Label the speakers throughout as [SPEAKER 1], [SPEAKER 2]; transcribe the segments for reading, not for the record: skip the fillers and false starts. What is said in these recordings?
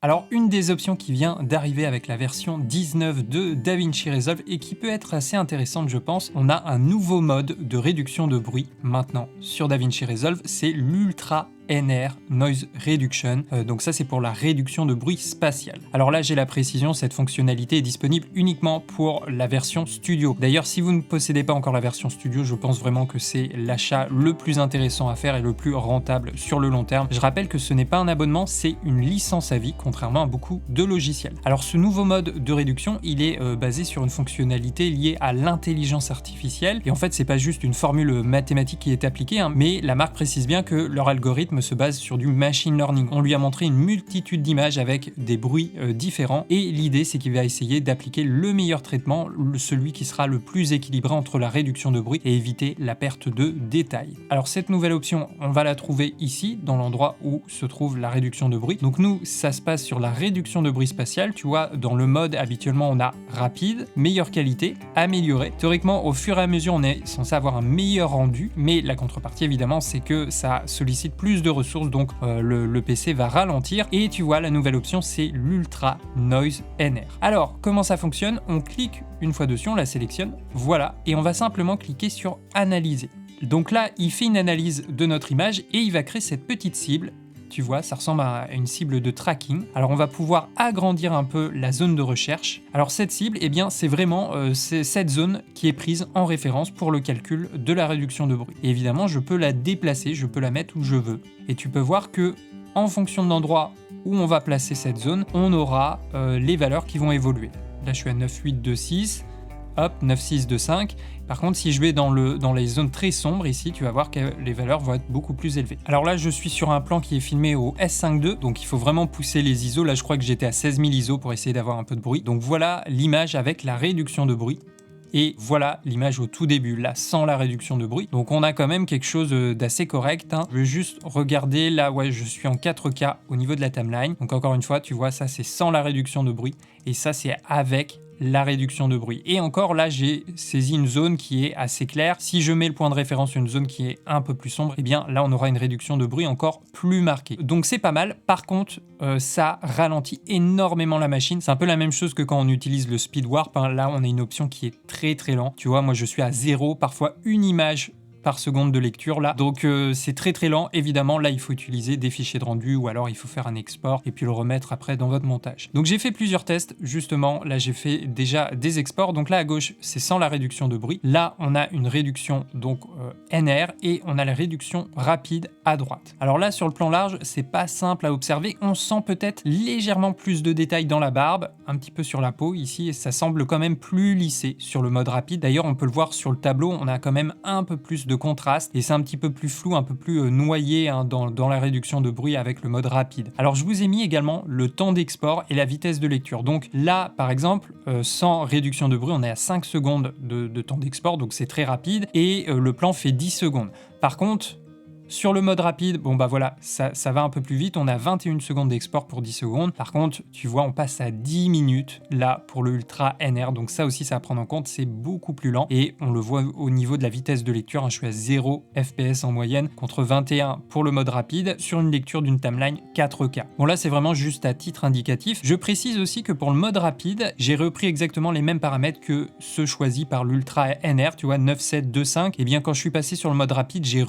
[SPEAKER 1] Alors, une des options qui vient d'arriver avec la version 19 de DaVinci Resolve et qui peut être assez intéressante, je pense, on a un nouveau mode de réduction de bruit maintenant sur DaVinci Resolve, c'est l'Ultra NR Noise Reduction, donc ça c'est pour la réduction de bruit spatial. Alors là j'ai la précision, cette fonctionnalité est disponible uniquement pour la version studio. D'ailleurs si vous ne possédez pas encore la version studio, je pense vraiment que c'est l'achat le plus intéressant à faire et le plus rentable sur le long terme. Je rappelle que ce n'est pas un abonnement, c'est une licence à vie, contrairement à beaucoup de logiciels. Alors ce nouveau mode de réduction, il est basé sur une fonctionnalité liée à l'intelligence artificielle, et en fait c'est pas juste une formule mathématique qui est appliquée, mais la marque précise bien que leur algorithme se base sur du machine learning. On lui a montré une multitude d'images avec des bruits différents et l'idée c'est qu'il va essayer d'appliquer le meilleur traitement, celui qui sera le plus équilibré entre la réduction de bruit et éviter la perte de détails. Alors cette nouvelle option, on va la trouver ici dans l'endroit où se trouve la réduction de bruit. Donc nous, ça se passe sur la réduction de bruit spatial. Tu vois, dans le mode habituellement on a rapide, meilleure qualité, amélioré. Théoriquement, au fur et à mesure, on est censé avoir un meilleur rendu, mais la contrepartie évidemment, c'est que ça sollicite plus de ressources, donc le PC va ralentir. Et tu vois, la nouvelle option, c'est l'Ultra Noise NR. Alors, comment ça fonctionne? On clique une fois dessus, on la sélectionne, voilà, et on va simplement cliquer sur Analyser. Donc là, il fait une analyse de notre image et il va créer cette petite cible. Tu vois, ça ressemble à une cible de tracking. Alors on va pouvoir agrandir un peu la zone de recherche. Alors cette cible, eh bien, c'est vraiment cette zone qui est prise en référence pour le calcul de la réduction de bruit. Et évidemment, je peux la déplacer, je peux la mettre où je veux. Et tu peux voir que en fonction de l'endroit où on va placer cette zone, on aura les valeurs qui vont évoluer. Là, je suis à 9,826. Hop, 9,625. Par contre, si je vais dans les zones très sombres ici, tu vas voir que les valeurs vont être beaucoup plus élevées. Alors là, je suis sur un plan qui est filmé au S5 II, donc il faut vraiment pousser les ISO. Là, je crois que j'étais à 16 000 ISO pour essayer d'avoir un peu de bruit. Donc voilà l'image avec la réduction de bruit. Et voilà l'image au tout début, là, sans la réduction de bruit. Donc on a quand même quelque chose d'assez correct. Je vais juste regarder, là, ouais, je suis en 4K au niveau de la timeline. Donc encore une fois, tu vois, ça c'est sans la réduction de bruit. Et ça c'est avec la réduction de bruit. Et encore là, j'ai saisi une zone qui est assez claire. Si je mets le point de référence sur une zone qui est un peu plus sombre, eh bien là, on aura une réduction de bruit encore plus marquée. Donc c'est pas mal. Par contre, ça ralentit énormément la machine. C'est un peu la même chose que quand on utilise le speed warp. Là, on a une option qui est très très lente. Tu vois, moi, je suis à 0, parfois une image par seconde de lecture là, donc c'est très très lent. Évidemment là il faut utiliser des fichiers de rendu ou alors il faut faire un export et puis le remettre après dans votre montage. Donc j'ai fait plusieurs tests justement, là j'ai fait déjà des exports. Donc là à gauche c'est sans la réduction de bruit, là on a une réduction donc NR et on a la réduction rapide à droite. Alors là sur le plan large c'est pas simple à observer, on sent peut-être légèrement plus de détails dans la barbe, un petit peu sur la peau ici, et ça semble quand même plus lissé sur le mode rapide. D'ailleurs on peut le voir sur le tableau, on a quand même un peu plus de contraste et c'est un petit peu plus flou, un peu plus noyé dans la réduction de bruit avec le mode rapide. Alors je vous ai mis également le temps d'export et la vitesse de lecture. Donc là par exemple sans réduction de bruit on est à 5 secondes de temps d'export, donc c'est très rapide et le plan fait 10 secondes. Par contre sur le mode rapide, bon bah voilà, ça va un peu plus vite, on a 21 secondes d'export pour 10 secondes. Par contre, tu vois, on passe à 10 minutes là pour le Ultra NR, donc ça aussi ça à prendre en compte, c'est beaucoup plus lent et on le voit au niveau de la vitesse de lecture, je suis à 0 FPS en moyenne contre 21 pour le mode rapide sur une lecture d'une timeline 4K. Bon là c'est vraiment juste à titre indicatif. Je précise aussi que pour le mode rapide, j'ai repris exactement les mêmes paramètres que ceux choisis par l'Ultra NR, tu vois 9725. Et bien quand je suis passé sur le mode rapide, j'ai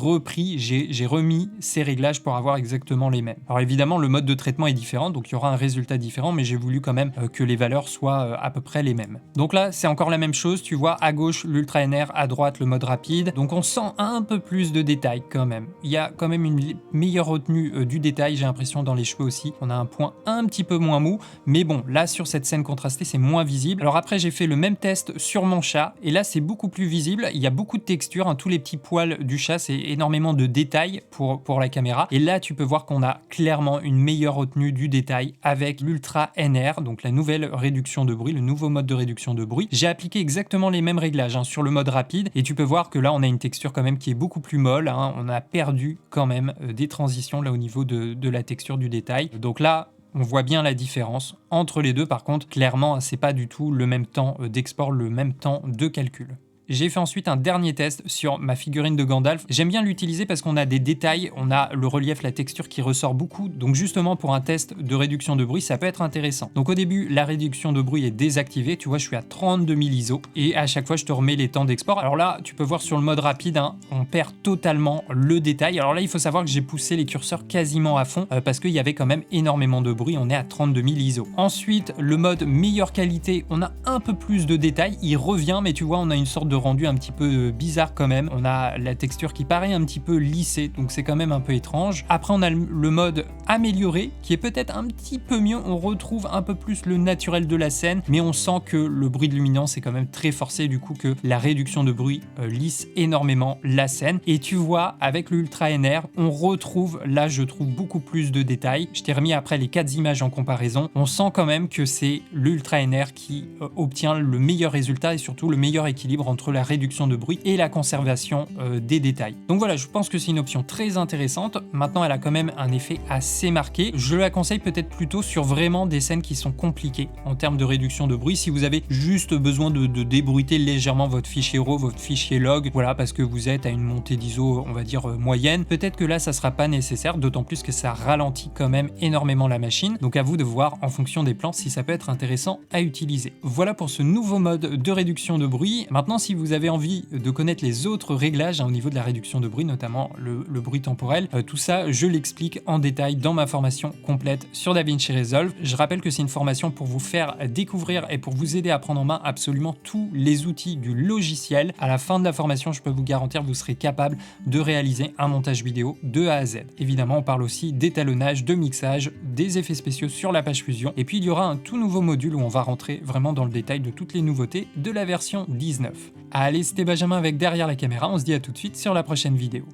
[SPEAKER 1] remis ces réglages pour avoir exactement les mêmes. Alors évidemment, le mode de traitement est différent, donc il y aura un résultat différent, mais j'ai voulu quand même que les valeurs soient à peu près les mêmes. Donc là, c'est encore la même chose, tu vois, à gauche, l'Ultra NR, à droite, le mode rapide. Donc on sent un peu plus de détails quand même. Il y a quand même une meilleure retenue du détail, j'ai l'impression dans les cheveux aussi. On a un point un petit peu moins mou, mais bon, là, sur cette scène contrastée, c'est moins visible. Alors après, j'ai fait le même test sur mon chat, et là, c'est beaucoup plus visible. Il y a beaucoup de textures, tous les petits poils du chat, c'est énormément de détails pour la caméra. Et là, tu peux voir qu'on a clairement une meilleure retenue du détail avec l'Ultra NR, donc la nouvelle réduction de bruit, le nouveau mode de réduction de bruit. J'ai appliqué exactement les mêmes réglages sur le mode rapide et tu peux voir que là, on a une texture quand même qui est beaucoup plus molle. On a perdu quand même des transitions là au niveau de la texture du détail. Donc là, on voit bien la différence entre les deux. Par contre, clairement, c'est pas du tout le même temps d'export, le même temps de calcul. J'ai fait ensuite un dernier test sur ma figurine de Gandalf. J'aime bien l'utiliser parce qu'on a des détails, on a le relief, la texture qui ressort beaucoup. Donc justement pour un test de réduction de bruit, ça peut être intéressant. Donc au début, la réduction de bruit est désactivée. Tu vois, je suis à 32 000 ISO et à chaque fois, je te remets les temps d'export. Alors là, tu peux voir sur le mode rapide, hein, on perd totalement le détail. Alors là, il faut savoir que j'ai poussé les curseurs quasiment à fond parce qu'il y avait quand même énormément de bruit. On est à 32 000 ISO. Ensuite, le mode meilleure qualité, on a un peu plus de détails. Il revient, mais tu vois, on a une sorte de rendu un petit peu bizarre quand même. On a la texture qui paraît un petit peu lissée, donc c'est quand même un peu étrange. Après, on a le mode amélioré qui est peut-être un petit peu mieux. On retrouve un peu plus le naturel de la scène, mais on sent que le bruit de luminance est quand même très forcé, du coup que la réduction de bruit lisse énormément la scène. Et tu vois, avec le Ultra NR, on retrouve, là je trouve beaucoup plus de détails. Je t'ai remis après les 4 images en comparaison. On sent quand même que c'est le Ultra NR qui obtient le meilleur résultat et surtout le meilleur équilibre entre la réduction de bruit et la conservation des détails. Donc voilà, je pense que c'est une option très intéressante. Maintenant, elle a quand même un effet assez marqué. Je la conseille peut-être plutôt sur vraiment des scènes qui sont compliquées en termes de réduction de bruit. Si vous avez juste besoin de débruiter légèrement votre fichier RAW, votre fichier log, voilà, parce que vous êtes à une montée d'ISO, on va dire moyenne, peut-être que là, ça sera pas nécessaire, d'autant plus que ça ralentit quand même énormément la machine. Donc à vous de voir en fonction des plans si ça peut être intéressant à utiliser. Voilà pour ce nouveau mode de réduction de bruit. Maintenant, si vous avez envie de connaître les autres réglages au niveau de la réduction de bruit, notamment le bruit temporel, tout ça, je l'explique en détail dans ma formation complète sur DaVinci Resolve. Je rappelle que c'est une formation pour vous faire découvrir et pour vous aider à prendre en main absolument tous les outils du logiciel. À la fin de la formation, je peux vous garantir que vous serez capable de réaliser un montage vidéo de A à Z. Évidemment, on parle aussi d'étalonnage, de mixage, des effets spéciaux sur la page Fusion. Et puis, il y aura un tout nouveau module où on va rentrer vraiment dans le détail de toutes les nouveautés de la version 19. Allez, c'était Benjamin avec Derrière la caméra. On se dit à tout de suite sur la prochaine vidéo.